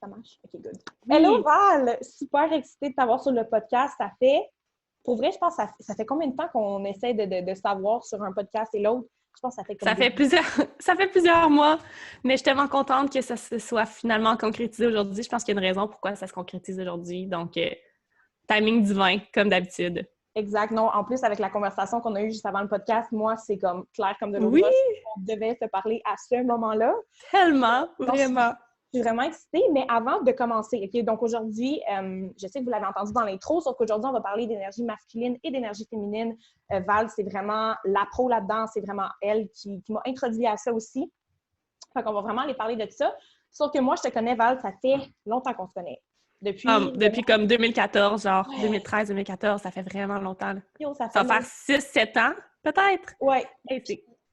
marche? OK, good. Oui. Hello Val! Super excitée de t'avoir sur le podcast. Pour vrai, je pense que ça fait combien de temps qu'on essaie de savoir sur un podcast et l'autre? Je pense que ça fait comme ça fait plusieurs mois, mais je suis tellement contente que ça se soit finalement concrétisé aujourd'hui. Je pense qu'il y a une raison pourquoi ça se concrétise aujourd'hui. Donc, timing divin, comme d'habitude. Exact. Non, en plus, avec la conversation qu'on a eue juste avant le podcast, moi, c'est comme clair comme de l'eau de Oui! roche. On devait se parler à ce moment-là. Tellement! Donc, Vraiment! je suis vraiment excitée, mais avant de commencer, OK, donc aujourd'hui, je sais que vous l'avez entendu dans l'intro, sauf qu'aujourd'hui, on va parler d'énergie masculine et d'énergie féminine. Val, c'est vraiment la pro là-dedans, c'est vraiment elle qui m'a introduit à ça aussi. Fait qu'on va vraiment aller parler de ça. Sauf que moi, je te connais, Val, ça fait longtemps qu'on se connaît. Depuis comme 2014, genre Ouais. 2013-2014, ça fait vraiment longtemps. Là. Yo, ça Ça va faire 6-7 ans, peut-être? Ouais. Hey,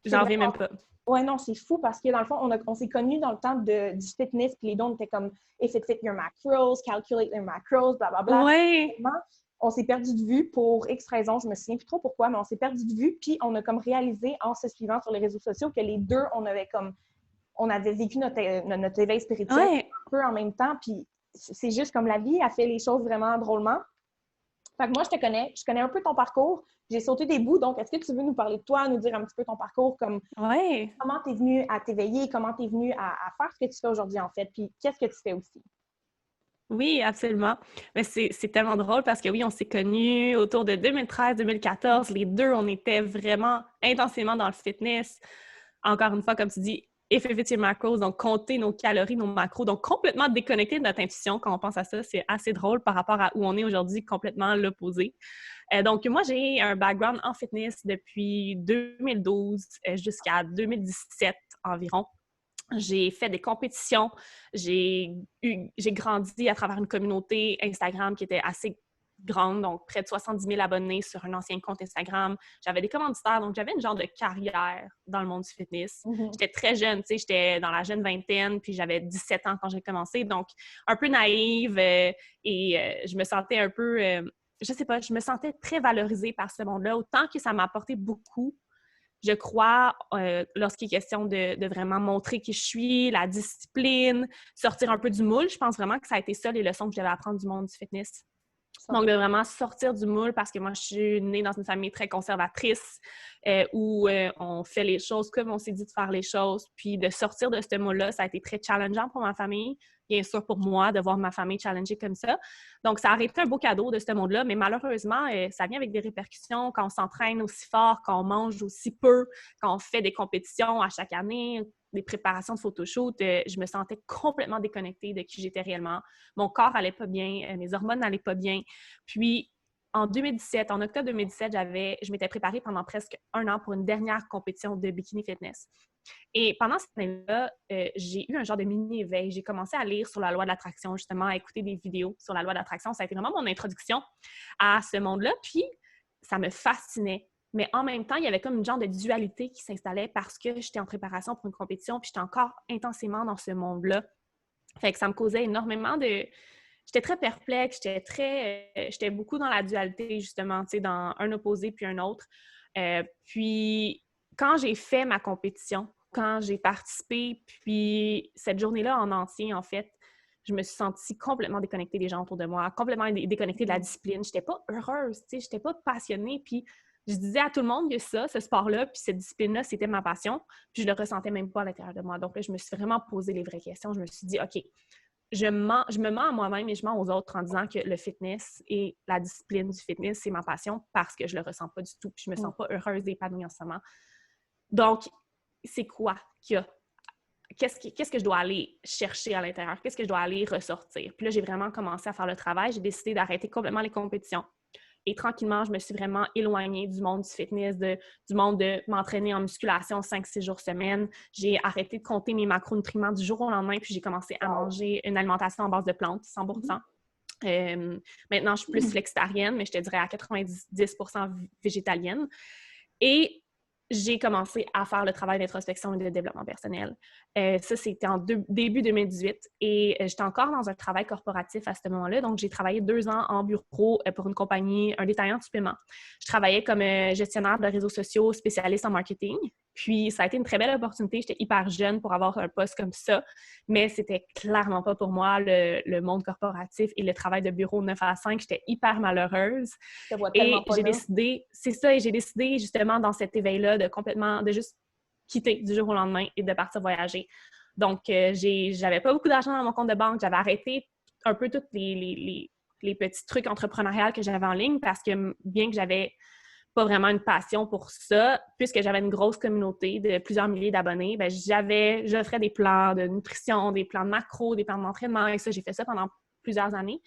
j'en reviens même pas. Ouais, non, c'est fou parce que dans le fond, on s'est connus dans le temps du fitness, puis les deux, on était comme if it fit your macros, calculate your macros, blablabla. Ouais! On s'est perdu de vue pour X raisons, je me souviens plus trop pourquoi, mais on s'est perdu de vue, puis on a comme réalisé en se suivant sur les réseaux sociaux que les deux, on avait vécu notre éveil spirituel un peu en même temps, puis c'est juste comme la vie a fait les choses vraiment drôlement. Fait que moi, je connais un peu ton parcours. J'ai sauté des bouts, donc est-ce que tu veux nous parler de toi, nous dire un petit peu ton parcours, comme comment tu es venue à t'éveiller, comment tu es venue à faire ce que tu fais aujourd'hui, en fait, puis qu'est-ce que tu fais aussi? Oui, absolument. Mais c'est tellement drôle parce que oui, on s'est connus autour de 2013-2014. Les deux, on était vraiment intensément dans le fitness. Encore une fois, comme tu dis, effectuer macros, donc compter nos calories, nos macros, donc complètement déconnecté de notre intuition quand on pense à ça. C'est assez drôle par rapport à où on est aujourd'hui, complètement l'opposé. Donc, moi, j'ai un background en fitness depuis 2012 jusqu'à 2017 environ. J'ai fait des compétitions, j'ai grandi à travers une communauté Instagram qui était assez grande, donc près de 70 000 abonnés sur un ancien compte Instagram. J'avais des commanditaires, donc j'avais une genre de carrière dans le monde du fitness. J'étais très jeune, tu sais, j'étais dans la jeune vingtaine, puis j'avais 17 ans quand j'ai commencé, donc un peu naïve je me sentais un peu, je sais pas, je me sentais très valorisée par ce monde-là, autant que ça m'a apporté beaucoup. Je crois, lorsqu'il est question de vraiment montrer qui je suis, la discipline, sortir un peu du moule, je pense vraiment que ça a été ça les leçons que je devais apprendre du monde du fitness. Donc, de vraiment sortir du moule parce que moi, je suis née dans une famille très conservatrice où on fait les choses comme on s'est dit de faire les choses. Puis de sortir de ce moule-là, ça a été très challengeant pour ma famille. Bien sûr, pour moi, de voir ma famille challenger comme ça. Donc, ça a été un beau cadeau de ce monde-là, mais malheureusement, ça vient avec des répercussions quand on s'entraîne aussi fort, quand on mange aussi peu, quand on fait des compétitions à chaque année, des préparations de photoshoot, je me sentais complètement déconnectée de qui j'étais réellement. Mon corps n'allait pas bien, mes hormones n'allaient pas bien. Puis, en octobre 2017, je m'étais préparée pendant presque un an pour une dernière compétition de bikini fitness. Et pendant cette année-là, j'ai eu un genre de mini-éveil. J'ai commencé à lire sur la loi de l'attraction, justement, à écouter des vidéos sur la loi de l'attraction. Ça a été vraiment mon introduction à ce monde-là. Puis, ça me fascinait. Mais en même temps, il y avait comme une genre de dualité qui s'installait parce que j'étais en préparation pour une compétition puis j'étais encore intensément dans ce monde-là. Fait que ça me causait énormément de... J'étais très perplexe, j'étais beaucoup dans la dualité, justement, tu sais, dans un opposé puis un autre. Puis, quand j'ai fait ma compétition, quand j'ai participé, puis cette journée-là en entier, en fait, je me suis sentie complètement déconnectée des gens autour de moi, complètement déconnectée de la discipline. J'étais pas heureuse, tu sais, j'étais pas passionnée, puis je disais à tout le monde que ce sport-là, puis cette discipline-là, c'était ma passion, puis je le ressentais même pas à l'intérieur de moi. Donc là, je me suis vraiment posé les vraies questions. Je me suis dit, OK, je me mens à moi-même et je mens aux autres en disant que le fitness et la discipline du fitness, c'est ma passion parce que je le ressens pas du tout, puis je me sens pas heureuse et épanouie en ce moment. Donc, c'est quoi qu'il y a? Qu'est-ce que je dois aller chercher à l'intérieur? Qu'est-ce que je dois aller ressortir? Puis là, j'ai vraiment commencé à faire le travail. J'ai décidé d'arrêter complètement les compétitions. Et tranquillement, je me suis vraiment éloignée du monde du fitness, du monde de m'entraîner en musculation 5-6 jours semaine. J'ai arrêté de compter mes macronutriments du jour au lendemain, puis j'ai commencé à manger une alimentation en base de plantes, 100%. Maintenant, je suis plus flexitarienne, mais je te dirais à 90% végétalienne. Et j'ai commencé à faire le travail d'introspection et de développement personnel. Ça, c'était en début 2018 et j'étais encore dans un travail corporatif à ce moment-là. Donc, j'ai travaillé 2 ans en bureau pour une compagnie, un détaillant de suppléments. Je travaillais comme gestionnaire de réseaux sociaux, spécialiste en marketing. Puis, ça a été une très belle opportunité. J'étais hyper jeune pour avoir un poste comme ça, mais c'était clairement pas pour moi le monde corporatif et le travail de bureau 9 à 5. J'étais hyper malheureuse. Je te vois tellement Et pas j'ai là. décidé, c'est ça, et j'ai décidé justement dans cet éveil-là de juste quitter du jour au lendemain et de partir voyager. Donc, j'avais pas beaucoup d'argent dans mon compte de banque. J'avais arrêté un peu tous les petits trucs entrepreneuriaux que j'avais en ligne parce que bien que j'avais pas vraiment une passion pour ça, puisque j'avais une grosse communauté de plusieurs milliers d'abonnés, ben j'offrais des plans de nutrition, des plans de macro, des plans d'entraînement, et ça, j'ai fait ça pendant plusieurs années.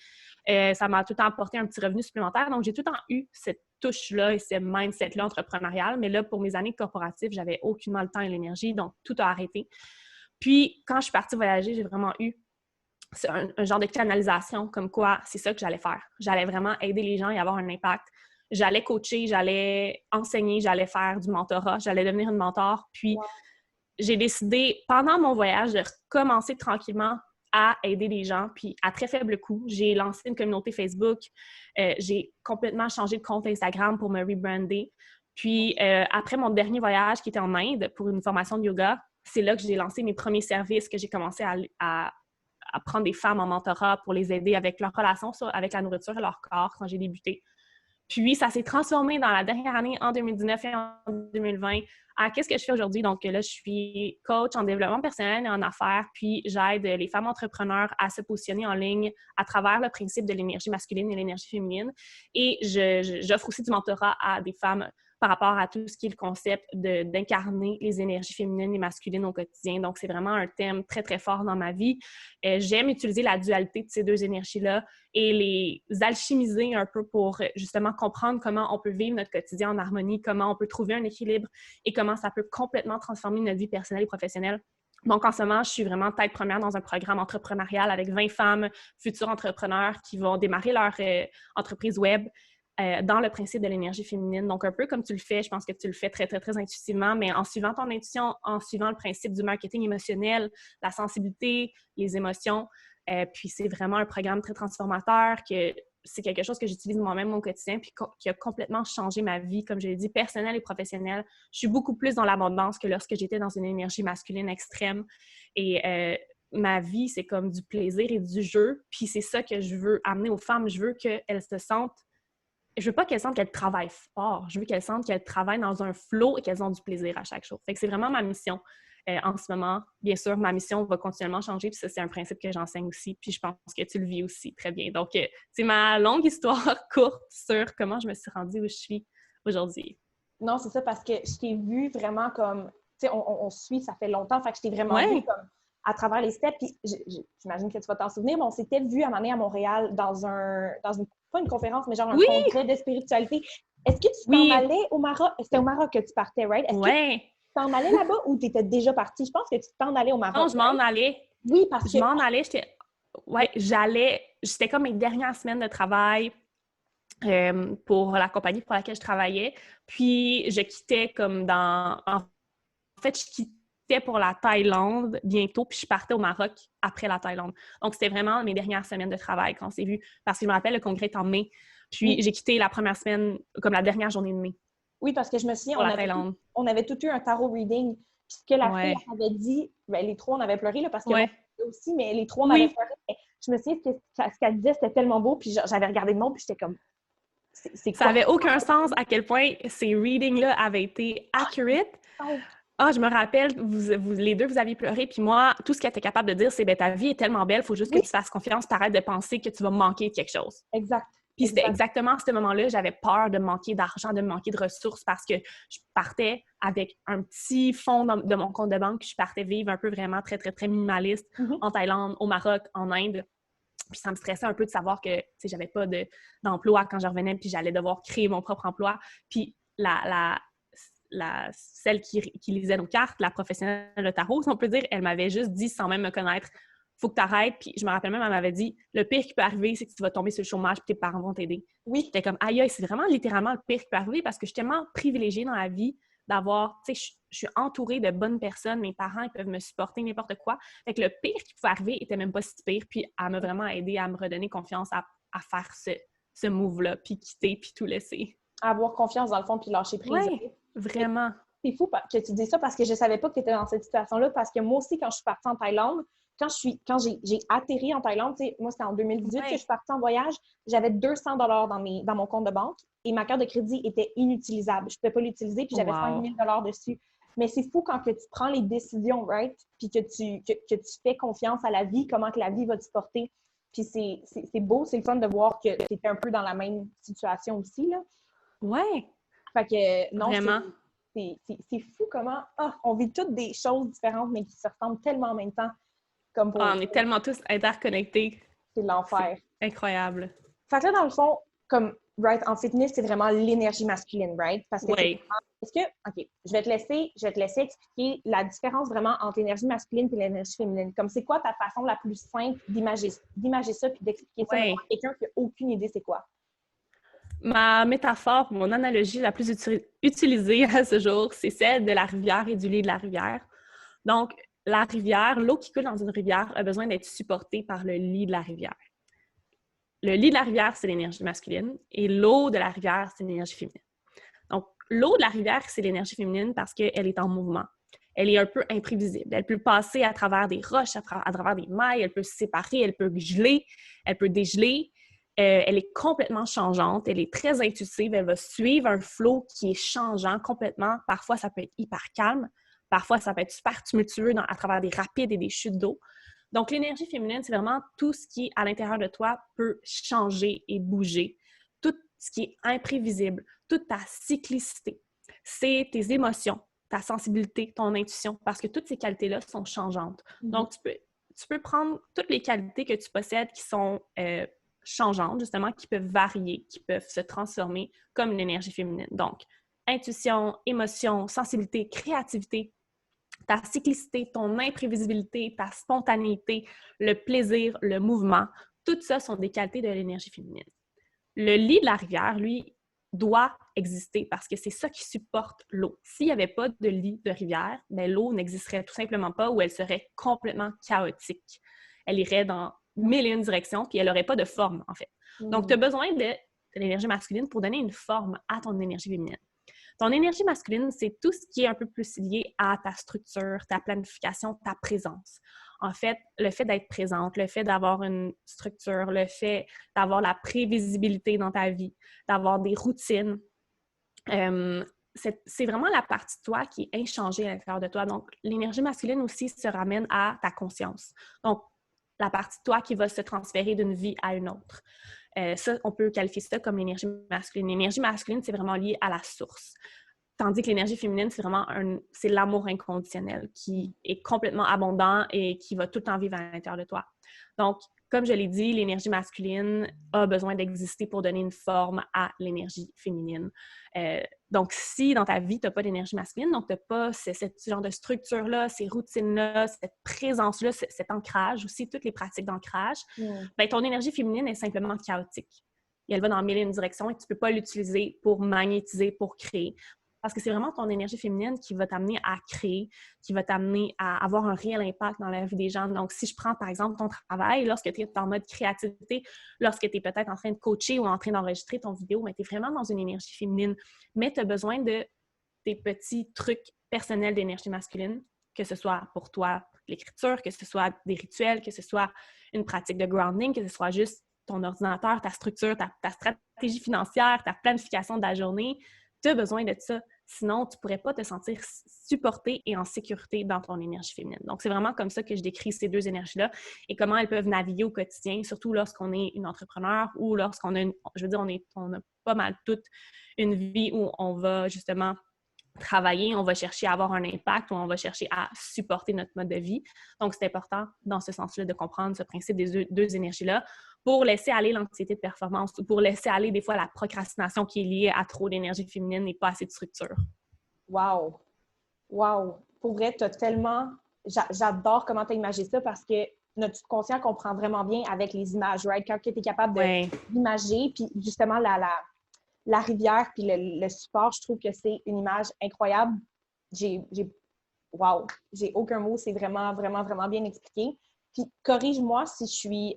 Ça m'a tout le temps apporté un petit revenu supplémentaire. Donc, j'ai tout le temps eu cette touche-là et ce mindset-là entrepreneurial. Mais là, pour mes années corporatives, j'avais aucunement le temps et l'énergie, donc tout a arrêté. Puis, quand je suis partie voyager, j'ai vraiment eu un genre de canalisation, comme quoi c'est ça que j'allais faire. J'allais vraiment aider les gens et avoir un impact. J'allais coacher, j'allais enseigner, j'allais faire du mentorat, j'allais devenir une mentor. Puis, j'ai décidé, pendant mon voyage, de recommencer tranquillement à aider les gens, puis à très faible coût. J'ai lancé une communauté Facebook. J'ai complètement changé de compte Instagram pour me rebrander. Puis, après mon dernier voyage qui était en Inde pour une formation de yoga, c'est là que j'ai lancé mes premiers services, que j'ai commencé à prendre des femmes en mentorat pour les aider avec leur relation avec la nourriture et leur corps quand j'ai débuté. Puis, ça s'est transformé dans la dernière année, en 2019 et en 2020, à qu'est-ce que je fais aujourd'hui. Donc là, je suis coach en développement personnel et en affaires, puis j'aide les femmes entrepreneurs à se positionner en ligne à travers le principe de l'énergie masculine et l'énergie féminine. Et j'offre aussi du mentorat à des femmes par rapport à tout ce qui est le concept d'incarner les énergies féminines et masculines au quotidien. Donc, c'est vraiment un thème très, très fort dans ma vie. J'aime utiliser la dualité de ces deux énergies-là et les alchimiser un peu pour justement comprendre comment on peut vivre notre quotidien en harmonie, comment on peut trouver un équilibre et comment ça peut complètement transformer notre vie personnelle et professionnelle. Donc, en ce moment, je suis vraiment tête première dans un programme entrepreneurial avec 20 femmes futures entrepreneurs qui vont démarrer leur entreprise web dans le principe de l'énergie féminine. Donc, un peu comme tu le fais, je pense que tu le fais très, très, très intuitivement, mais en suivant ton intuition, en suivant le principe du marketing émotionnel, la sensibilité, les émotions. Puis, c'est vraiment un programme très transformateur que c'est quelque chose que j'utilise moi-même au quotidien puis qui a complètement changé ma vie, comme je l'ai dit, personnelle et professionnelle. Je suis beaucoup plus dans l'abondance que lorsque j'étais dans une énergie masculine extrême. Et ma vie, c'est comme du plaisir et du jeu. Puis, c'est ça que je veux amener aux femmes. Je veux qu'elles se sentent je veux pas qu'elles sentent qu'elles travaillent fort. Je veux qu'elles sentent qu'elles travaillent dans un flow et qu'elles ont du plaisir à chaque jour. Fait que c'est vraiment ma mission en ce moment. Bien sûr, ma mission va continuellement changer, puis ça, c'est un principe que j'enseigne aussi, puis je pense que tu le vis aussi très bien. Donc, c'est ma longue histoire courte sur comment je me suis rendue où je suis aujourd'hui. Non, c'est ça, parce que je t'ai vu vraiment comme, tu sais, on suit, ça fait longtemps, fait que je t'ai vraiment vu comme à travers les steps, puis j'imagine que tu vas t'en souvenir, mais on s'était vu à un moment donné à Montréal dans une pas une conférence, mais genre un congrès de spiritualité. Est-ce que tu t'en allais au Maroc? C'était au Maroc que tu partais, right? Est-ce que tu t'en allais là-bas ou tu étais déjà partie? Je pense que tu t'en allais au Maroc. Non, je m'en allais. Oui, parce que... Je m'en allais, j'étais comme mes dernières semaines de travail pour la compagnie pour laquelle je travaillais. Puis, je quittais en fait, je quittais pour la Thaïlande bientôt, puis je partais au Maroc après la Thaïlande. Donc, c'était vraiment mes dernières semaines de travail quand on s'est vu. Parce que je me rappelle, le congrès est en mai. Puis, j'ai quitté la première semaine, comme la dernière journée de mai. Oui, parce que je me souviens, on avait tout eu un tarot reading. Puis, ce que la fille avait dit, ben, les trois, on avait pleuré, là, parce que moi aussi, mais les trois, on avait pleuré. Je me souviens, ce qu'elle disait, c'était tellement beau. Puis, j'avais regardé le monde, puis j'étais comme... Ça n'avait aucun sens à quel point ces readings-là avaient été accurate. Je me rappelle, vous les deux, vous aviez pleuré, puis moi, tout ce qu'elle était capable de dire, c'est « ta vie est tellement belle, il faut juste que tu fasses confiance, t'arrêtes de penser que tu vas manquer de quelque chose. » Exact. Puis c'était exactement à ce moment-là, j'avais peur de manquer d'argent, de manquer de ressources parce que je partais avec un petit fonds de mon compte de banque, puis je partais vivre un peu vraiment très, très, très minimaliste en Thaïlande, au Maroc, en Inde. Puis ça me stressait un peu de savoir que j'avais pas d'emploi quand je revenais, puis j'allais devoir créer mon propre emploi. Puis celle qui lisait nos cartes, la professionnelle de tarot, si on peut dire, elle m'avait juste dit, sans même me connaître, faut que tu arrêtes. Puis je me rappelle même, elle m'avait dit, le pire qui peut arriver, c'est que tu vas tomber sur le chômage puis tes parents vont t'aider. Oui. J'étais comme, aïe, c'est vraiment littéralement le pire qui peut arriver parce que je suis tellement privilégiée dans la vie d'avoir, tu sais, je suis entourée de bonnes personnes, mes parents, ils peuvent me supporter n'importe quoi. Fait que le pire qui pouvait arriver était même pas si pire. Puis elle m'a vraiment aidée à me redonner confiance à faire ce move-là, puis quitter, puis tout laisser. À avoir confiance dans le fond, puis lâcher prise. Oui, vraiment. c'est fou que tu dis ça parce que je savais pas que tu étais dans cette situation-là parce que moi aussi, quand je suis partie en Thaïlande, quand j'ai atterri en Thaïlande, tu sais, moi, c'était en 2018 que je suis partie en voyage, j'avais 200 dans mon compte de banque et ma carte de crédit était inutilisable. Je ne pouvais pas l'utiliser puis j'avais 5 000 dessus. Mais c'est fou quand que tu prends les décisions, right? Puis que tu fais confiance à la vie, comment que la vie va te porter. Puis c'est beau, c'est le fun de voir que tu étais un peu dans la même situation aussi, là. Ouais. Fait que, non, vraiment. C'est fou comment on vit toutes des choses différentes, mais qui se ressemblent tellement en même temps. Comme pour, on est tellement tous interconnectés. c'est l'enfer. C'est incroyable. Fait que là, dans le fond, comme, right, en fitness, c'est vraiment l'énergie masculine, right? Parce que OK, je vais te laisser expliquer la différence vraiment entre l'énergie masculine et l'énergie féminine. Comme, c'est quoi ta façon la plus simple d'imager ça puis d'expliquer ça à quelqu'un qui n'a aucune idée c'est quoi? Ma métaphore, mon analogie la plus utilisée à ce jour, c'est celle de la rivière et du lit de la rivière. Donc, la rivière, l'eau qui coule dans une rivière a besoin d'être supportée par le lit de la rivière. Le lit de la rivière, c'est l'énergie masculine et l'eau de la rivière, c'est l'énergie féminine. Donc, l'eau de la rivière, c'est l'énergie féminine parce qu'elle est en mouvement. Elle est un peu imprévisible. Elle peut passer à travers des roches, à travers des mailles, elle peut se séparer, elle peut geler, elle peut dégeler. Elle est complètement changeante, elle est très intuitive, elle va suivre un flow qui est changeant complètement. Parfois, ça peut être hyper calme, parfois, ça peut être super tumultueux à travers des rapides et des chutes d'eau. Donc, l'énergie féminine, c'est vraiment tout ce qui, à l'intérieur de toi, peut changer et bouger. Tout ce qui est imprévisible, toute ta cyclicité. C'est tes émotions, ta sensibilité, ton intuition, parce que toutes ces qualités-là sont changeantes. Donc, tu peux prendre toutes les qualités que tu possèdes qui sont changeantes, justement, qui peuvent varier, qui peuvent se transformer comme l'énergie féminine. Donc, intuition, émotion, sensibilité, créativité, ta cyclicité, ton imprévisibilité, ta spontanéité, le plaisir, le mouvement, tout ça sont des qualités de l'énergie féminine. Le lit de la rivière, lui, doit exister parce que c'est ça qui supporte l'eau. S'il n'y avait pas de lit de rivière, bien, l'eau n'existerait tout simplement pas ou elle serait complètement chaotique. Elle irait dans mille et une directions puis elle n'aurait pas de forme, en fait. Donc, tu as besoin de l'énergie masculine pour donner une forme à ton énergie féminine. Ton énergie masculine, c'est tout ce qui est un peu plus lié à ta structure, ta planification, ta présence. En fait, le fait d'être présente, le fait d'avoir une structure, le fait d'avoir la prévisibilité dans ta vie, d'avoir des routines, c'est vraiment la partie de toi qui est inchangée à l'intérieur de toi. Donc, l'énergie masculine aussi se ramène à ta conscience. Donc, la partie de toi qui va se transférer d'une vie à une autre. Ça, on peut qualifier ça comme l'énergie masculine. L'énergie masculine, c'est vraiment lié à la source. Tandis que l'énergie féminine, c'est l'amour inconditionnel qui est complètement abondant et qui va tout le temps vivre à l'intérieur de toi. Donc, comme je l'ai dit, l'énergie masculine a besoin d'exister pour donner une forme à l'énergie féminine. Donc, si dans ta vie, tu n'as pas d'énergie masculine, donc tu n'as pas ce genre de structure-là, ces routines-là, cette présence-là, cet ancrage, aussi toutes les pratiques d'ancrage, bien, ton énergie féminine est simplement chaotique. Et elle va dans mille et une directions et tu ne peux pas l'utiliser pour magnétiser, pour créer. Parce que c'est vraiment ton énergie féminine qui va t'amener à créer, qui va t'amener à avoir un réel impact dans la vie des gens. Donc, si je prends, par exemple, ton travail, lorsque tu es en mode créativité, lorsque tu es peut-être en train de coacher ou en train d'enregistrer ton vidéo, tu es vraiment dans une énergie féminine. Mais tu as besoin de tes petits trucs personnels d'énergie masculine, que ce soit pour toi l'écriture, que ce soit des rituels, que ce soit une pratique de grounding, que ce soit juste ton ordinateur, ta structure, ta stratégie financière, ta planification de la journée. Tu as besoin de ça. Sinon, tu ne pourrais pas te sentir supporté et en sécurité dans ton énergie féminine. Donc, c'est vraiment comme ça que je décris ces deux énergies-là et comment elles peuvent naviguer au quotidien, surtout lorsqu'on est une entrepreneur ou lorsqu'on a, on a pas mal toute une vie où on va justement travailler, on va chercher à avoir un impact ou on va chercher à supporter notre mode de vie. Donc, c'est important dans ce sens-là de comprendre ce principe des deux énergies-là pour laisser aller l'anxiété de performance ou pour laisser aller des fois la procrastination qui est liée à trop d'énergie féminine et pas assez de structure. Wow! Wow! Pour vrai, tu as tellement... J'adore comment tu as imagé ça parce que notre subconscient comprend vraiment bien avec les images, right? Quand tu es capable d'imager, puis justement la rivière puis le support, je trouve que c'est une image incroyable. Wow! J'ai aucun mot, c'est vraiment, vraiment, vraiment bien expliqué. Puis corrige-moi si je suis...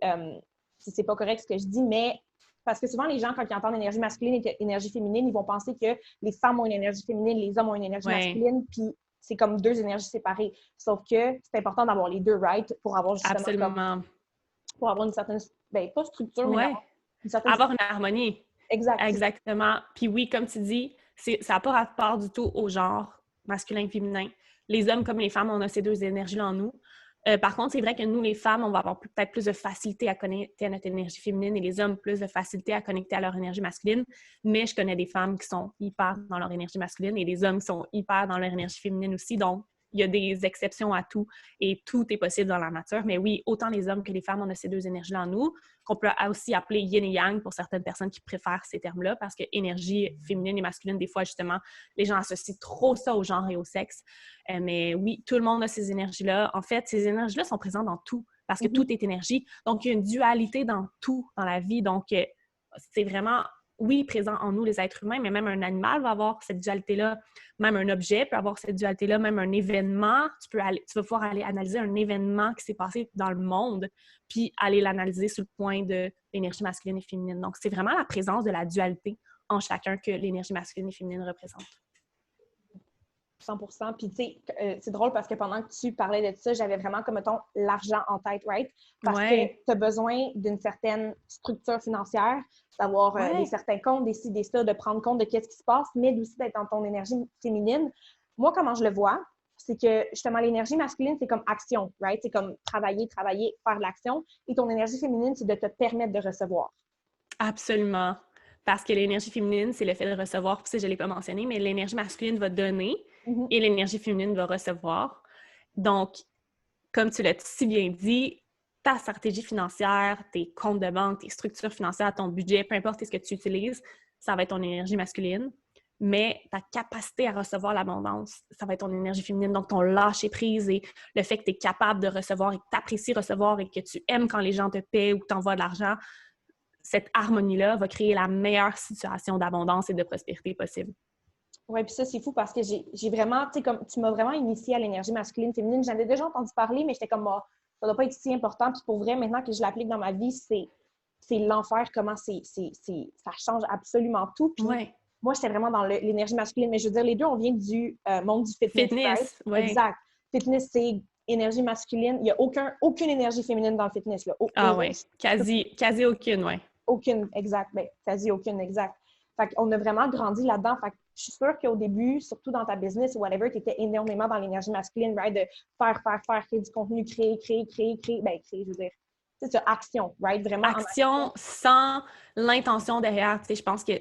si c'est pas correct ce que je dis, mais Parce que souvent, les gens, quand ils entendent énergie masculine et énergie féminine, ils vont penser que les femmes ont une énergie féminine, les hommes ont une énergie masculine, puis c'est comme deux énergies séparées. Sauf que c'est important d'avoir les deux, right? Pour avoir justement Absolument. pour avoir une certaine, pas structure, mais d'avoir une certaine... Avoir une harmonie. Exact. Exactement. Puis oui, comme tu dis, ça n'a pas rapport du tout au genre masculin et féminin. Les hommes comme les femmes, on a ces deux énergies-là en nous. Par contre, c'est vrai que nous, les femmes, on va avoir peut-être plus de facilité à connecter à notre énergie féminine et les hommes plus de facilité à connecter à leur énergie masculine. Mais je connais des femmes qui sont hyper dans leur énergie masculine et des hommes qui sont hyper dans leur énergie féminine aussi. Donc, il y a des exceptions à tout et tout est possible dans la nature. Mais oui, autant les hommes que les femmes, on a ces deux énergies-là en nous, qu'on peut aussi appeler yin et yang pour certaines personnes qui préfèrent ces termes-là, parce que énergie féminine et masculine, des fois, justement, les gens associent trop ça au genre et au sexe. Mais oui, tout le monde a ces énergies-là. En fait, ces énergies-là sont présentes dans tout, parce que tout est énergie. Donc, il y a une dualité dans tout, dans la vie. Donc, c'est vraiment... oui, présent en nous, les êtres humains, mais même un animal va avoir cette dualité-là. Même un objet peut avoir cette dualité-là. Même un événement, tu vas pouvoir aller analyser un événement qui s'est passé dans le monde, puis aller l'analyser sur le point de l'énergie masculine et féminine. Donc, c'est vraiment la présence de la dualité en chacun que l'énergie masculine et féminine représente. 100%. Puis, tu sais, c'est drôle parce que pendant que tu parlais de ça, j'avais vraiment, comme mettons, l'argent en tête, right? Parce que tu as besoin d'une certaine structure financière, d'avoir des certains comptes, des ci, des ça, de prendre compte de qu'est-ce qui se passe, mais aussi d'être dans ton énergie féminine. Moi, comment je le vois, c'est que, justement, l'énergie masculine, c'est comme action, right? C'est comme travailler, faire de l'action. Et ton énergie féminine, c'est de te permettre de recevoir. Absolument. Parce que l'énergie féminine, c'est le fait de recevoir. Puis ça, je ne l'ai pas mentionné, mais l'énergie masculine va donner et l'énergie féminine va recevoir. Donc, comme tu l'as si bien dit, ta stratégie financière, tes comptes de banque, tes structures financières, ton budget, peu importe ce que tu utilises, ça va être ton énergie masculine. Mais ta capacité à recevoir l'abondance, ça va être ton énergie féminine. Donc, ton lâcher-prise et le fait que tu es capable de recevoir et que tu apprécies recevoir et que tu aimes quand les gens te paient ou que tu envoies de l'argent, cette harmonie-là va créer la meilleure situation d'abondance et de prospérité possible. Oui, puis ça, c'est fou parce que j'ai vraiment, tu sais, comme tu m'as vraiment initiée à l'énergie masculine, féminine. J'en avais déjà entendu parler, mais j'étais comme, ça doit pas être si important. Puis pour vrai, maintenant que je l'applique dans ma vie, c'est l'enfer, comment ça change absolument tout. Puis moi, j'étais vraiment dans l'énergie masculine, mais je veux dire, les deux, on vient du monde du fitness. Right? Oui. Exact. Fitness, c'est énergie masculine. Il n'y a aucune énergie féminine dans le fitness. Là. Oui, quasi aucune, oui. Aucune, exact. Bien, quasi aucune, exact. Fait qu'on a vraiment grandi là-dedans. Fait que je suis sûre qu'au début, surtout dans ta business ou whatever, tu étais énormément dans l'énergie masculine, right? De faire, créer du contenu, créer. Ben, créer, je veux dire. C'est ça, action, right? Vraiment. Action sans l'intention derrière. Tu sais, je pense que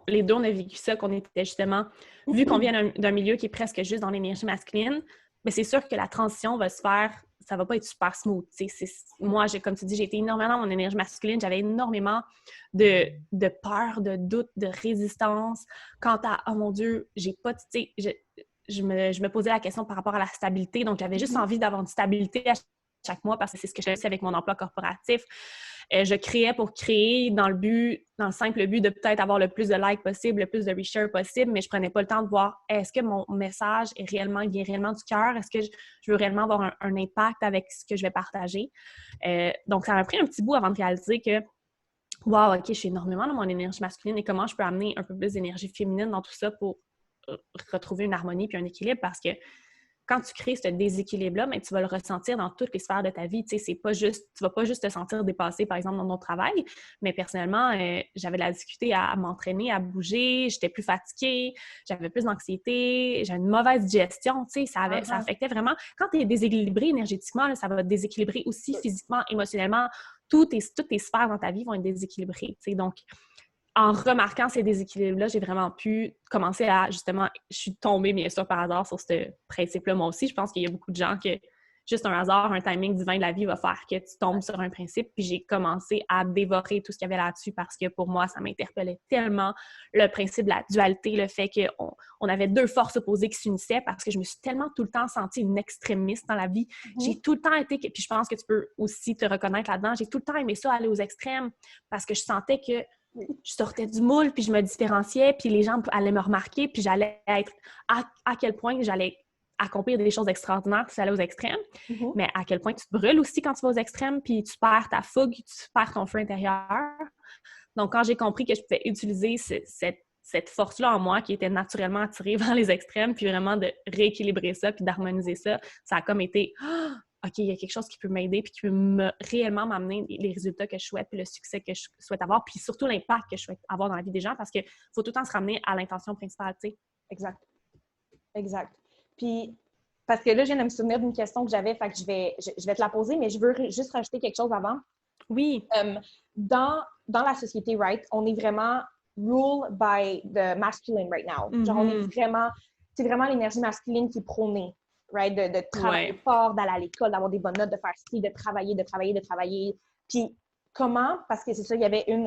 les deux, on a vécu ça, qu'on était justement, vu qu'on vient d'un milieu qui est presque juste dans l'énergie masculine, mais c'est sûr que la transition va se faire, ça va pas être super smooth. Moi, comme tu dis, j'ai été énormément dans mon énergie masculine. J'avais énormément de peur, de doute, de résistance. Quant à, oh mon Dieu, j'ai pas, tu sais, je me posais la question par rapport à la stabilité. Donc, j'avais juste envie d'avoir une stabilité à chaque mois parce que c'est ce que je faisais avec mon emploi corporatif. Je créais pour créer dans le simple but de peut-être avoir le plus de likes possible, le plus de reshare possible, mais je prenais pas le temps de voir est-ce que mon message vient réellement du cœur? Est-ce que je veux réellement avoir un impact avec ce que je vais partager? Donc, ça m'a pris un petit bout avant de réaliser que wow, OK, je suis énormément dans mon énergie masculine et comment je peux amener un peu plus d'énergie féminine dans tout ça pour retrouver une harmonie puis un équilibre parce que quand tu crées ce déséquilibre-là, mais tu vas le ressentir dans toutes les sphères de ta vie. Tu sais, c'est pas juste, tu vas pas juste te sentir dépassé, par exemple, dans ton travail, mais personnellement, j'avais de la difficulté à m'entraîner, à bouger, j'étais plus fatiguée, j'avais plus d'anxiété, j'avais une mauvaise digestion, tu sais, ça affectait vraiment. Quand tu es déséquilibré énergétiquement, là, ça va te déséquilibrer aussi physiquement, émotionnellement. Toutes tes sphères dans ta vie vont être déséquilibrées, tu sais, donc en remarquant ces déséquilibres-là, j'ai vraiment pu commencer à, justement, je suis tombée, bien sûr, par hasard sur ce principe-là. Moi aussi, je pense qu'il y a beaucoup de gens que juste un hasard, un timing divin de la vie va faire que tu tombes sur un principe. Puis j'ai commencé à dévorer tout ce qu'il y avait là-dessus parce que pour moi, ça m'interpellait tellement le principe de la dualité, le fait qu'on avait deux forces opposées qui s'unissaient parce que je me suis tellement tout le temps sentie une extrémiste dans la vie. J'ai tout le temps été, puis je pense que tu peux aussi te reconnaître là-dedans, j'ai tout le temps aimé ça, aller aux extrêmes parce que je sentais que je sortais du moule, puis je me différenciais, puis les gens allaient me remarquer, puis j'allais être à quel point j'allais accomplir des choses extraordinaires si j'allais aux extrêmes, mais à quel point tu te brûles aussi quand tu vas aux extrêmes, puis tu perds ta fougue, tu perds ton feu intérieur. Donc, quand j'ai compris que je pouvais utiliser cette force-là en moi qui était naturellement attirée vers les extrêmes, puis vraiment de rééquilibrer ça, puis d'harmoniser ça, ça a comme été OK, il y a quelque chose qui peut m'aider, puis qui peut réellement m'amener les résultats que je souhaite, puis le succès que je souhaite avoir, puis surtout l'impact que je souhaite avoir dans la vie des gens, parce qu'il faut tout le temps se ramener à l'intention principale, tu sais. Exact. Exact. Puis, parce que là, je viens de me souvenir d'une question que j'avais, fait que je vais te la poser, mais je veux juste rajouter quelque chose avant. Oui. Dans la société, right, on est vraiment ruled by the masculine right now. Genre, on est vraiment, c'est vraiment l'énergie masculine qui est prônée, right, de travailler fort, d'aller à l'école, d'avoir des bonnes notes, de faire ci, de travailler. Puis, comment, parce que c'est ça, il y avait une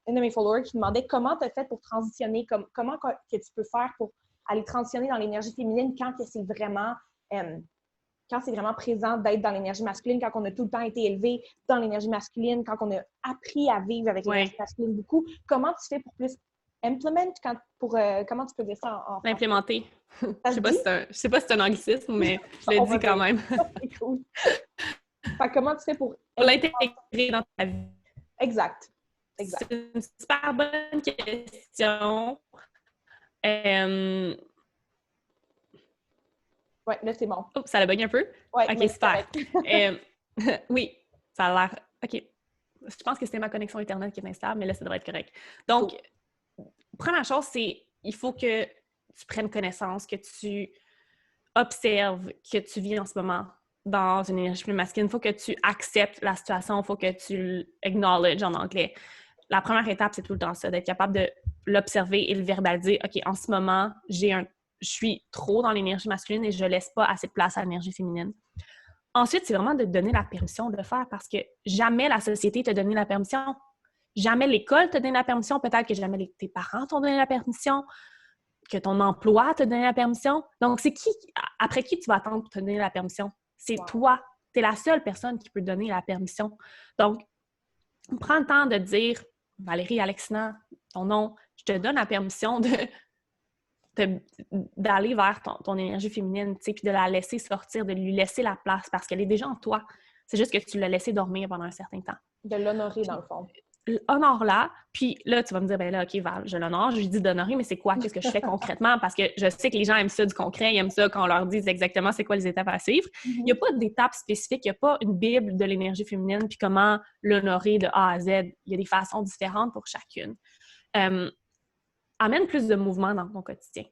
de mes followers qui demandait comment tu as fait pour transitionner, comment que tu peux faire pour aller transitionner dans l'énergie féminine quand c'est vraiment présent d'être dans l'énergie masculine, quand on a tout le temps été élevé dans l'énergie masculine, quand on a appris à vivre avec l'énergie masculine beaucoup. Comment tu fais pour plus implement, comment tu peux dire ça en français? Implémenter. Je sais pas si c'est un anglicisme, mais je le dis quand même. C'est cool. Fait, comment tu fais pour l'intégrer dans ta vie? Exact. C'est une super bonne question. Oui, là, c'est bon. Oh, ça l'a bugné un peu? Oui, OK, super. Oui, ça a l'air... OK. Je pense que c'était ma connexion Internet qui est instable, mais là, ça devrait être correct. Donc, première chose, c'est il faut que tu prennes connaissance, que tu observes que tu vis en ce moment dans une énergie plus masculine. Il faut que tu acceptes la situation, il faut que tu l'acknowledge en anglais. La première étape, c'est tout le temps ça, d'être capable de l'observer et le verbaliser. OK, en ce moment, je suis trop dans l'énergie masculine et je ne laisse pas assez de place à l'énergie féminine. Ensuite, c'est vraiment de te donner la permission de le faire parce que jamais la société t'a donné la permission. Jamais l'école t'a donné la permission. Peut-être que jamais tes parents t'ont donné la permission, que ton emploi t'a donné la permission. Donc, c'est après qui tu vas attendre pour te donner la permission? C'est toi. Tu es la seule personne qui peut donner la permission. Donc, prends le temps de dire, Valérie Alexina, ton nom, je te donne la permission d'aller vers ton énergie féminine, tu sais, puis de la laisser sortir, de lui laisser la place parce qu'elle est déjà en toi. C'est juste que tu l'as laissé dormir pendant un certain temps. De l'honorer, dans le fond. Honore-la, puis là, tu vas me dire, ben là, OK, Val, je l'honore, je lui dis d'honorer, mais c'est quoi? Qu'est-ce que je fais concrètement? Parce que je sais que les gens aiment ça du concret, ils aiment ça quand on leur dit exactement c'est quoi les étapes à suivre. Il n'y a pas d'étapes spécifiques, il n'y a pas une bible de l'énergie féminine, puis comment l'honorer de A à Z. Il y a des façons différentes pour chacune. Amène plus de mouvement dans ton quotidien.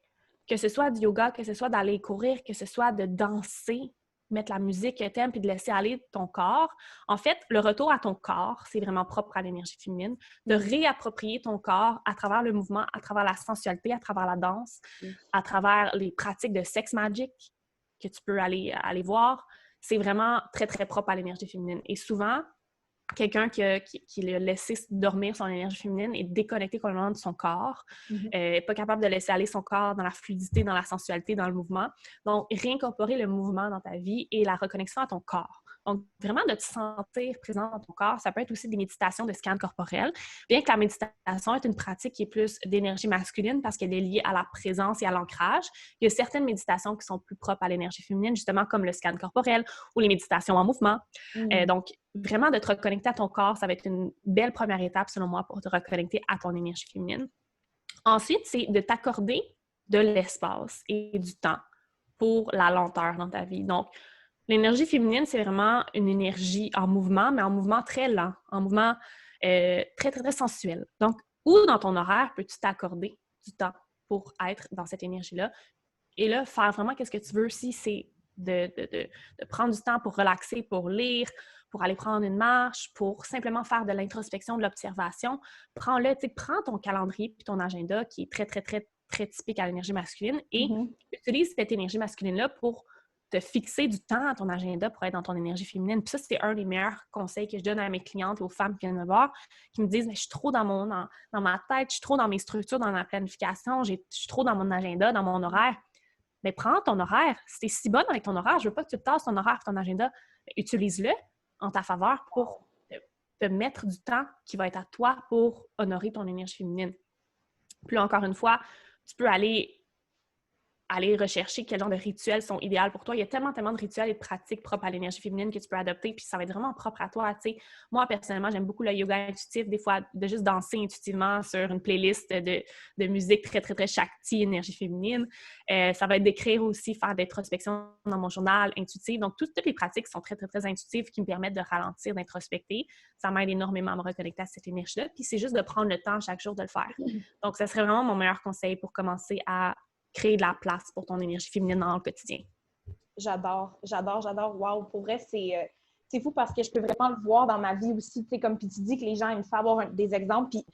Que ce soit du yoga, que ce soit d'aller courir, que ce soit de danser, mettre la musique que t'aimes puis de laisser aller ton corps. En fait, le retour à ton corps, c'est vraiment propre à l'énergie féminine, de réapproprier ton corps à travers le mouvement, à travers la sensualité, à travers la danse, à travers les pratiques de sex magic que tu peux aller voir. C'est vraiment très, très propre à l'énergie féminine. Et souvent, quelqu'un qui a laissé dormir son énergie féminine est déconnecté complètement de son corps, n'est pas capable de laisser aller son corps dans la fluidité, dans la sensualité, dans le mouvement. Donc, réincorporer le mouvement dans ta vie et la reconnexion à ton corps. Donc, vraiment de te sentir présent dans ton corps, ça peut être aussi des méditations de scan corporel, bien que la méditation est une pratique qui est plus d'énergie masculine parce qu'elle est liée à la présence et à l'ancrage. Il y a certaines méditations qui sont plus propres à l'énergie féminine, justement comme le scan corporel ou les méditations en mouvement. Donc, vraiment de te reconnecter à ton corps, ça va être une belle première étape, selon moi, pour te reconnecter à ton énergie féminine. Ensuite, c'est de t'accorder de l'espace et du temps pour la lenteur dans ta vie. Donc, l'énergie féminine, c'est vraiment une énergie en mouvement, mais en mouvement très lent, en mouvement très, très, très sensuel. Donc, où dans ton horaire peux-tu t'accorder du temps pour être dans cette énergie-là? Et là, faire vraiment qu'est-ce que tu veux si c'est de prendre du temps pour relaxer, pour lire, pour aller prendre une marche, pour simplement faire de l'introspection, de l'observation. Prends-le, tu sais, prends ton calendrier puis ton agenda qui est très, très, très, très typique à l'énergie masculine et utilise cette énergie masculine-là pour te fixer du temps à ton agenda pour être dans ton énergie féminine. Puis ça, c'est un des meilleurs conseils que je donne à mes clientes et aux femmes qui viennent me voir, qui me disent « Je suis trop dans ma tête, je suis trop dans mes structures, dans ma planification, je suis trop dans mon agenda, dans mon horaire. » Mais prends ton horaire. Si tu es si bonne avec ton horaire, je veux pas que tu te tasses ton horaire, ton agenda. Utilise-le en ta faveur pour te mettre du temps qui va être à toi pour honorer ton énergie féminine. Puis là, encore une fois, tu peux aller aller rechercher quel genre de rituels sont idéaux pour toi. Il y a tellement de rituels et de pratiques propres à l'énergie féminine que tu peux adopter, puis ça va être vraiment propre à toi, tu sais. Moi, personnellement, j'aime beaucoup le yoga intuitif, des fois, de juste danser intuitivement sur une playlist de musique très, très, très Shakti, énergie féminine. Ça va être d'écrire aussi, faire de l'introspection dans mon journal intuitif. Donc, toutes les pratiques sont très, très, très intuitives qui me permettent de ralentir, d'introspecter. Ça m'aide énormément à me reconnecter à cette énergie-là. Puis c'est juste de prendre le temps chaque jour de le faire. Donc, ça serait vraiment mon meilleur conseil pour commencer à créer de la place pour ton énergie féminine dans le quotidien. J'adore. Wow, pour vrai, c'est fou parce que je peux vraiment le voir dans ma vie aussi. Tu sais, comme puis tu dis que les gens aiment ça avoir des exemples. Puis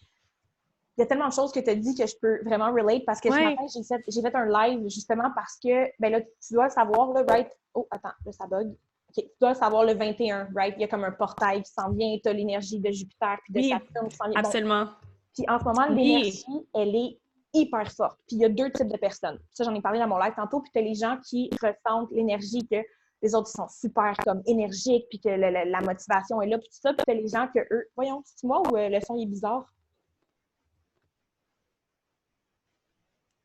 il y a tellement de choses que tu as dit que je peux vraiment relate parce que ce matin, j'ai fait un live justement parce que, ben là, tu dois le savoir, là, right? Oh, attends, là, ça bug. OK, tu dois le savoir le 21, right? Il y a comme un portail qui s'en vient, tu as l'énergie de Jupiter puis de Saturne qui s'en vient. Absolument. Bon. Puis en ce moment, l'énergie, elle est hyper forte. Puis il y a 2 types de personnes. Ça, j'en ai parlé dans mon live tantôt. Puis tu as les gens qui ressentent l'énergie, que les autres, ils sont super comme énergiques, puis que la motivation est là, puis tout ça. Puis tu as les gens que eux... Voyons, c'est moi ou le son est bizarre?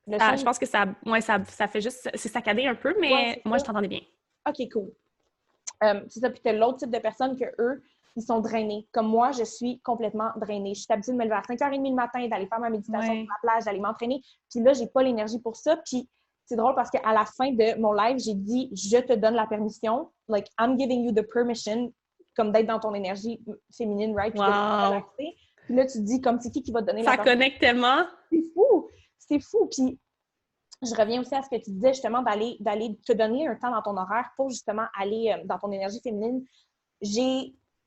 Je pense que ça fait juste... C'est saccadé un peu, mais moi, je t'entendais bien. OK, cool. C'est ça. Puis tu as l'autre type de personnes que eux, ils sont drainés. Comme moi, je suis complètement drainée. Je suis habituée de me lever à 5h30 le matin, d'aller faire ma méditation sur la plage, d'aller m'entraîner. Puis là, j'ai pas l'énergie pour ça. Puis c'est drôle parce qu'à la fin de mon live, j'ai dit « Je te donne la permission. Like, I'm giving you the permission. » Comme d'être dans ton énergie féminine, right? Puis de te relaxer. Puis là, tu te dis comme c'est qui va donner la permission. Ça connecte tellement. C'est fou! C'est fou! Puis je reviens aussi à ce que tu disais, justement, d'aller te donner un temps dans ton horaire pour justement aller dans ton énergie féminine.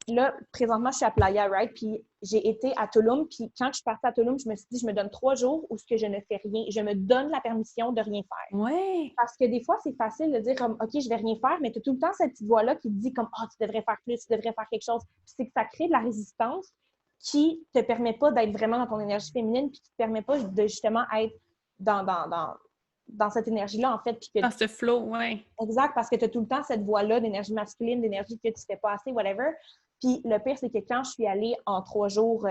Là, présentement, je suis à Playa, right? Puis j'ai été à Tulum. Puis quand je suis partie à Tulum, je me suis dit, je me donne 3 jours où ce que je ne fais rien. Je me donne la permission de rien faire. Ouais. Parce que des fois, c'est facile de dire comme, OK, je vais rien faire, mais tu as tout le temps cette petite voix-là qui te dit comme, oh, tu devrais faire plus, tu devrais faire quelque chose. Puis c'est que ça crée de la résistance qui te permet pas d'être vraiment dans ton énergie féminine, puis qui te permet pas de justement être dans cette énergie-là, en fait. Puis que, dans ce flow, oui. Exact, parce que tu as tout le temps cette voix-là d'énergie masculine, d'énergie que tu ne fais pas assez, whatever. Puis le pire, c'est que quand je suis allée en 3 jours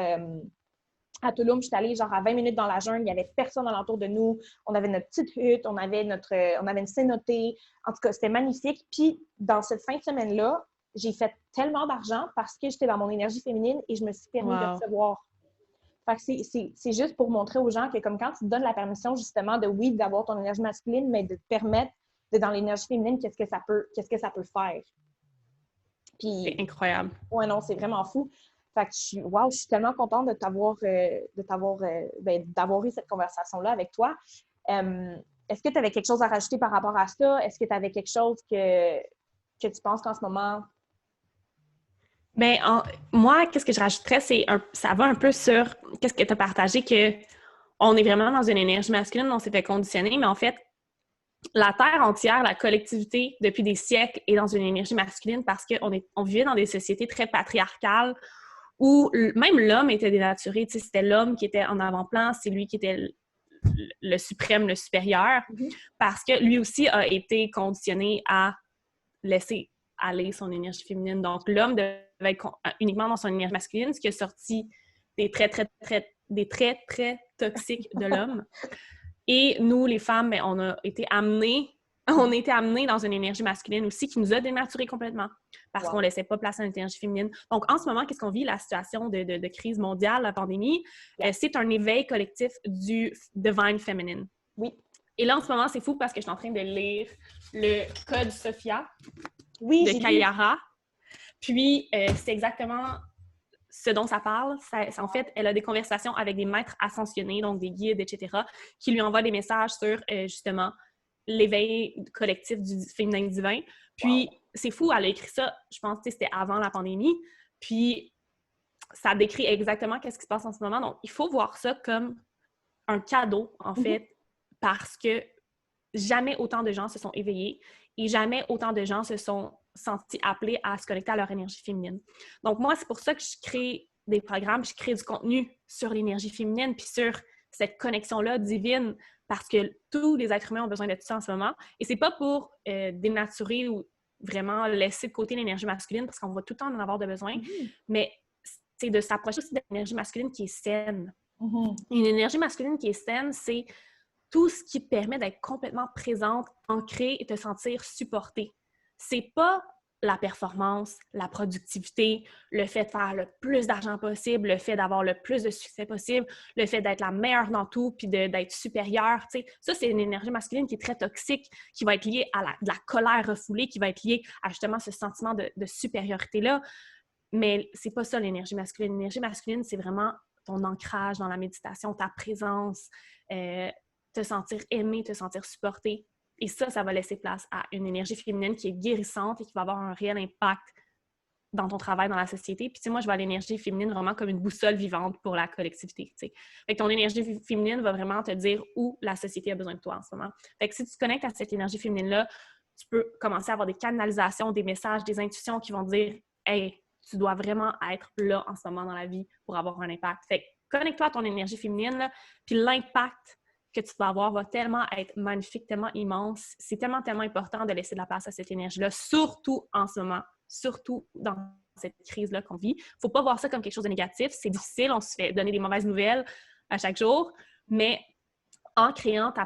à Tulum, je suis allée genre à 20 minutes dans la jungle, il n'y avait personne alentour de nous, on avait notre petite hutte, on avait une cénotée. En tout cas, c'était magnifique. Puis dans cette fin de semaine-là, j'ai fait tellement d'argent parce que j'étais dans mon énergie féminine et je me suis permis de recevoir. Fait que c'est juste pour montrer aux gens que comme quand tu te donnes la permission justement de, oui, d'avoir ton énergie masculine, mais de te permettre d'être dans l'énergie féminine, qu'est-ce que ça peut faire. Puis, c'est incroyable. Ouais, non, c'est vraiment fou. Fait que je suis tellement contente d'avoir eu cette conversation-là avec toi. Est-ce que tu avais quelque chose à rajouter par rapport à ça? Est-ce que tu avais quelque chose que tu penses qu'en ce moment... Bien, moi, qu'est-ce que je rajouterais, ça va un peu sur qu'est-ce que tu as partagé, qu'on est vraiment dans une énergie masculine, on s'est fait conditionner, mais en fait, la Terre entière, la collectivité, depuis des siècles, est dans une énergie masculine parce qu'on vivait dans des sociétés très patriarcales où même l'homme était dénaturé. Tu sais, c'était l'homme qui était en avant-plan, c'est lui qui était le suprême, le supérieur, parce que lui aussi a été conditionné à laisser aller son énergie féminine. Donc, l'homme devait être uniquement dans son énergie masculine, ce qui a sorti des traits très toxiques de l'homme. Et nous, les femmes, bien, on a été amenées dans une énergie masculine aussi qui nous a dénaturés complètement parce qu'on ne laissait pas place à notre énergie féminine. Donc, en ce moment, qu'est-ce qu'on vit? La situation de crise mondiale, la pandémie, c'est un éveil collectif du Divine Feminine. Oui. Et là, en ce moment, c'est fou parce que je suis en train de lire le Code Sophia de Kayara. Puis, c'est exactement ce dont ça parle. En fait, elle a des conversations avec des maîtres ascensionnés, donc des guides, etc., qui lui envoient des messages sur, justement, l'éveil collectif du féminin divin. Puis, c'est fou, elle a écrit ça, je pense que c'était avant la pandémie. Puis, ça décrit exactement qu'est-ce qui se passe en ce moment. Donc, il faut voir ça comme un cadeau, en fait, parce que jamais autant de gens se sont éveillés et jamais autant de gens se sont sentis appelés à se connecter à leur énergie féminine. Donc, moi, c'est pour ça que je crée des programmes, je crée du contenu sur l'énergie féminine puis sur cette connexion-là divine parce que tous les êtres humains ont besoin de ça en ce moment. Et c'est pas pour dénaturer ou vraiment laisser de côté l'énergie masculine parce qu'on va tout le temps en avoir de besoin, mais c'est de s'approcher aussi de l'énergie masculine qui est saine. Une énergie masculine qui est saine, c'est tout ce qui te permet d'être complètement présente, ancrée et te sentir supportée. C'est pas la performance, la productivité, le fait de faire le plus d'argent possible, le fait d'avoir le plus de succès possible, le fait d'être la meilleure dans tout puis d'être supérieure. Tu sais. Ça, c'est une énergie masculine qui est très toxique, qui va être liée à de la colère refoulée, qui va être liée à justement ce sentiment de supériorité-là. Mais c'est pas ça l'énergie masculine. L'énergie masculine, c'est vraiment ton ancrage dans la méditation, ta présence, te sentir aimé, te sentir supporté. Et ça va laisser place à une énergie féminine qui est guérissante et qui va avoir un réel impact dans ton travail, dans la société. Puis, tu sais, moi, je vois l'énergie féminine vraiment comme une boussole vivante pour la collectivité, tu sais. Fait que ton énergie féminine va vraiment te dire où la société a besoin de toi en ce moment. Fait que si tu te connectes à cette énergie féminine-là, tu peux commencer à avoir des canalisations, des messages, des intuitions qui vont te dire « Hey, tu dois vraiment être là en ce moment dans la vie pour avoir un impact. » Fait que connecte-toi à ton énergie féminine, là, puis l'impact que tu vas avoir va tellement être magnifique, tellement immense. C'est tellement, tellement important de laisser de la place à cette énergie-là, surtout en ce moment, surtout dans cette crise-là qu'on vit. Il ne faut pas voir ça comme quelque chose de négatif. C'est difficile, on se fait donner des mauvaises nouvelles à chaque jour, mais en créant ton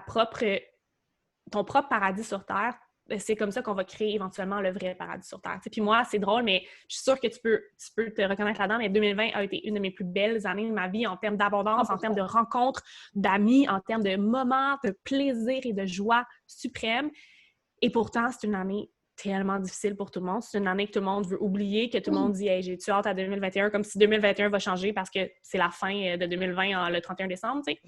propre paradis sur Terre, c'est comme ça qu'on va créer éventuellement le vrai paradis sur Terre. T'sais, puis moi, c'est drôle, mais je suis sûre que tu peux te reconnaître là-dedans, mais 2020 a été une de mes plus belles années de ma vie en termes d'abondance, en termes de rencontres, d'amis, en termes de moments de plaisir et de joie suprême. Et pourtant, c'est une année tellement difficile pour tout le monde. C'est une année que tout le monde veut oublier, que tout le monde dit « Hey, j'ai-tu hâte à 2021 », comme si 2021 va changer parce que c'est la fin de 2020 le 31 décembre, tu sais.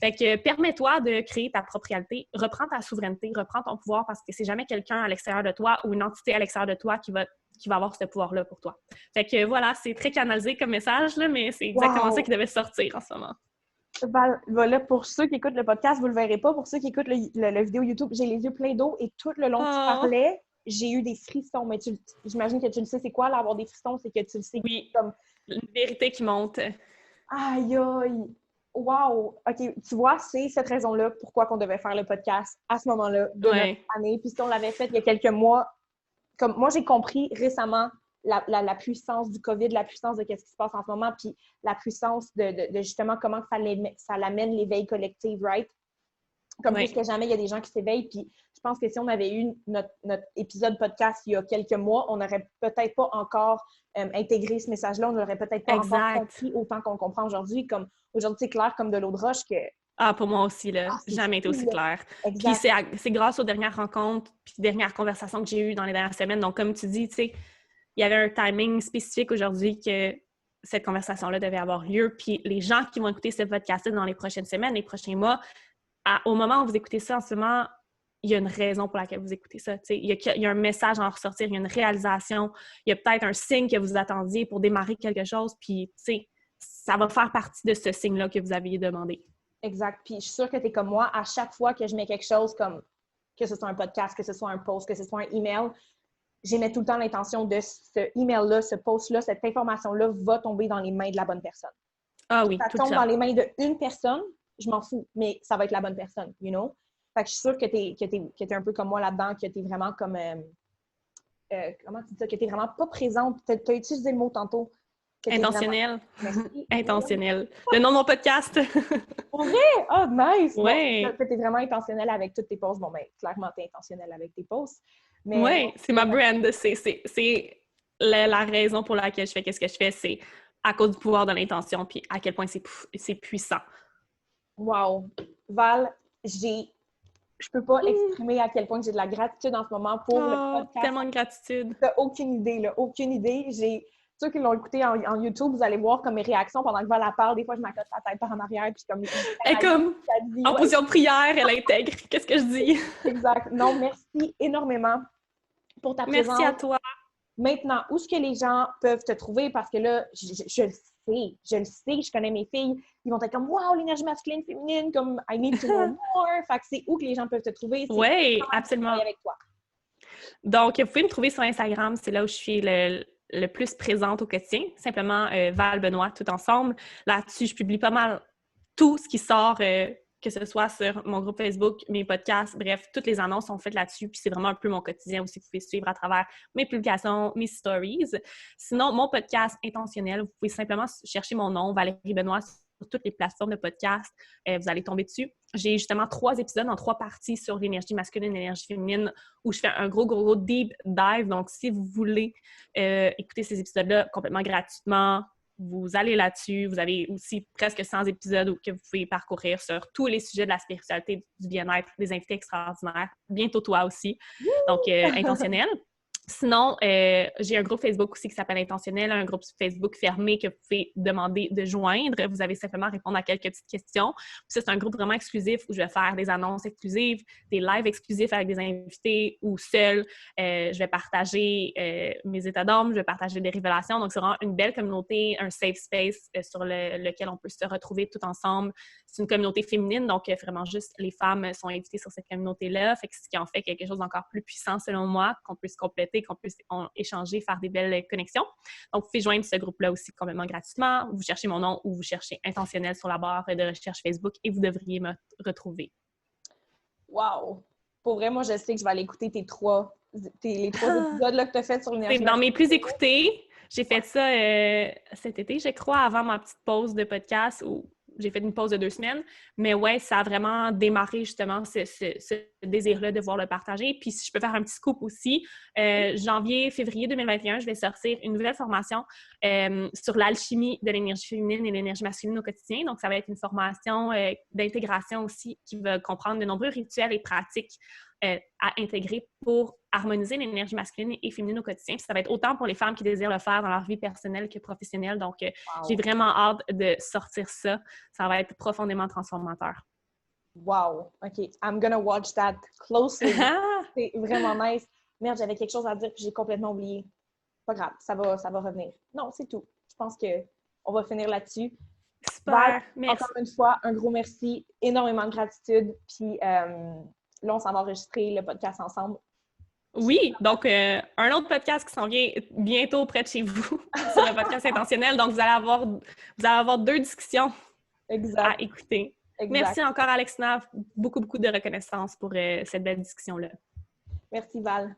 Fait que permets-toi de créer ta propre réalité, reprends ta souveraineté, reprends ton pouvoir parce que c'est jamais quelqu'un à l'extérieur de toi ou une entité à l'extérieur de toi qui va avoir ce pouvoir-là pour toi. Fait que voilà, c'est très canalisé comme message, là, mais c'est exactement ça qui devait sortir en ce moment. Voilà, pour ceux qui écoutent le podcast, vous le verrez pas. Pour ceux qui écoutent le vidéo YouTube, j'ai les yeux pleins d'eau et tout le long que tu parlais, j'ai eu des frissons. Mais j'imagine que tu le sais, c'est quoi, là, avoir des frissons? C'est que tu le sais. Oui, comme une vérité qui monte. Aïe, aïe! Wow! OK, tu vois, c'est cette raison-là pourquoi on devait faire le podcast à ce moment-là de notre année. Puis si on l'avait fait il y a quelques mois, comme moi, j'ai compris récemment la puissance du COVID, la puissance de ce qui se passe en ce moment, puis la puissance de justement comment ça l'amène l'éveil collectif, right? Comme plus que jamais, il y a des gens qui s'éveillent, puis je pense que si on avait eu notre épisode podcast il y a quelques mois, on n'aurait peut-être pas encore intégré ce message-là, on n'aurait peut-être pas encore compris autant qu'on comprend aujourd'hui. Comme aujourd'hui, c'est clair comme de l'eau de roche que... Ah, pour moi aussi, là. Jamais été aussi clair. Puis c'est grâce aux dernières rencontres, puis dernières conversations que j'ai eues dans les dernières semaines. Donc, comme tu dis, tu sais, il y avait un timing spécifique aujourd'hui que cette conversation-là devait avoir lieu. Puis les gens qui vont écouter ce podcast dans les prochaines semaines, les prochains mois, au moment où vous écoutez ça en ce moment, il y a une raison pour laquelle vous écoutez ça. Il y a un message à en ressortir, il y a une réalisation, il y a peut-être un signe que vous attendiez pour démarrer quelque chose, puis ça va faire partie de ce signe-là que vous aviez demandé. Exact. Puis je suis sûre que tu es comme moi, à chaque fois que je mets quelque chose comme, que ce soit un podcast, que ce soit un post, que ce soit un email, j'émets tout le temps l'intention de ce email-là, ce post-là, cette information-là va tomber dans les mains de la bonne personne. Ah oui, ça tombe dans les mains d'une personne, je m'en fous, mais ça va être la bonne personne, you know? Fait que je suis sûre que t'es un peu comme moi là-dedans, que t'es vraiment comme... comment tu dis ça? Que t'es vraiment pas présente. T'as utilisé le mot tantôt. Intentionnel. Vraiment... Intentionnel. Le nom de mon podcast. Pour vrai? Oh, nice! Oui. Bon, t'es vraiment intentionnel avec toutes tes posts. Bon, ben, clairement, t'es intentionnel avec tes posts. Oui, c'est ma brand. C'est la raison pour laquelle je fais ce que je fais. C'est à cause du pouvoir de l'intention puis à quel point c'est puissant. Wow! Val, je peux pas exprimer à quel point j'ai de la gratitude en ce moment pour le podcast. Tellement de gratitude. T'as aucune idée, là. Aucune idée. Ceux qui l'ont écouté en YouTube, vous allez voir comme mes réactions pendant que Val la parle. Des fois, je m'accote la tête par en arrière, puis comme... Elle est comme en position de prière, elle intègre. Qu'est-ce que je dis? Exact. Non, merci énormément pour ta présence. Merci à toi. Maintenant, où est-ce que les gens peuvent te trouver? Parce que là, je le sais, je connais mes filles. Ils vont être comme « Wow, l'énergie masculine, féminine, comme I need to know more! » Fait que c'est où que les gens peuvent te trouver? Oui, absolument. Avec toi. Donc, vous pouvez me trouver sur Instagram. C'est là où je suis le plus présente au quotidien. Simplement Val Benoît, tout ensemble. Là-dessus, je publie pas mal tout ce qui sort, que ce soit sur mon groupe Facebook, mes podcasts, bref, toutes les annonces sont faites là-dessus. Puis c'est vraiment un peu mon quotidien aussi que vous pouvez suivre à travers mes publications, mes stories. Sinon, mon podcast intentionnel, vous pouvez simplement chercher mon nom, Valérie Benoît, toutes les plateformes de podcast. Vous allez tomber dessus. J'ai justement 3 épisodes en 3 parties sur l'énergie masculine et l'énergie féminine où je fais un gros deep dive. Donc, si vous voulez écouter ces épisodes-là complètement gratuitement, vous allez là-dessus. Vous avez aussi presque 100 épisodes que vous pouvez parcourir sur tous les sujets de la spiritualité, du bien-être, des invités extraordinaires. Bientôt toi aussi. Donc, intentionnel. Sinon, j'ai un groupe Facebook aussi qui s'appelle Intentionnel, un groupe Facebook fermé que vous pouvez demander de joindre. Vous avez simplement à répondre à quelques petites questions. Puis ça, c'est un groupe vraiment exclusif où je vais faire des annonces exclusives, des lives exclusifs avec des invités ou seuls. Je vais partager mes états d'âme, je vais partager des révélations. Donc, c'est vraiment une belle communauté, un safe space sur lequel on peut se retrouver tout ensemble. C'est une communauté féminine, donc vraiment juste les femmes sont invitées sur cette communauté-là. Fait que ce qui en fait quelque chose d'encore plus puissant selon moi, qu'on peut se compléter, qu'on peut échanger, faire des belles connexions. Donc, vous pouvez joindre ce groupe-là aussi complètement gratuitement. Vous cherchez mon nom ou vous cherchez Intentionnel sur la barre de recherche Facebook et vous devriez me retrouver. Wow! Pour vrai, moi, je sais que je vais aller écouter les 3 épisodes là, que tu as fait sur l'énergie. C'est dans mes plus écoutés. J'ai fait ça cet été, je crois, avant ma petite pause de podcast où j'ai fait une pause de 2 semaines. Mais ouais, ça a vraiment démarré justement ce désir-là de voir le partager. Puis si je peux faire un petit scoop aussi, janvier, février 2021, je vais sortir une nouvelle formation sur l'alchimie de l'énergie féminine et l'énergie masculine au quotidien. Donc, ça va être une formation d'intégration aussi qui va comprendre de nombreux rituels et pratiques à intégrer pour harmoniser l'énergie masculine et féminine au quotidien. Puis ça va être autant pour les femmes qui désirent le faire dans leur vie personnelle que professionnelle. Donc, j'ai vraiment hâte de sortir ça. Ça va être profondément transformateur. Wow! OK. I'm gonna watch that closely. C'est vraiment nice. Merde, j'avais quelque chose à dire puis j'ai complètement oublié. Pas grave, ça va revenir. Non, c'est tout. Je pense qu'on va finir là-dessus. Super! Val, merci. encore une fois, un gros merci. Énormément de gratitude. Puis là, on s'en va enregistrer le podcast ensemble. Oui, donc un autre podcast qui s'en vient bientôt près de chez vous sur le podcast Intentionnel. Donc, vous allez avoir 2 discussions à écouter. Exact. Merci encore, Alexina. Beaucoup de reconnaissance pour cette belle discussion-là. Merci, Val.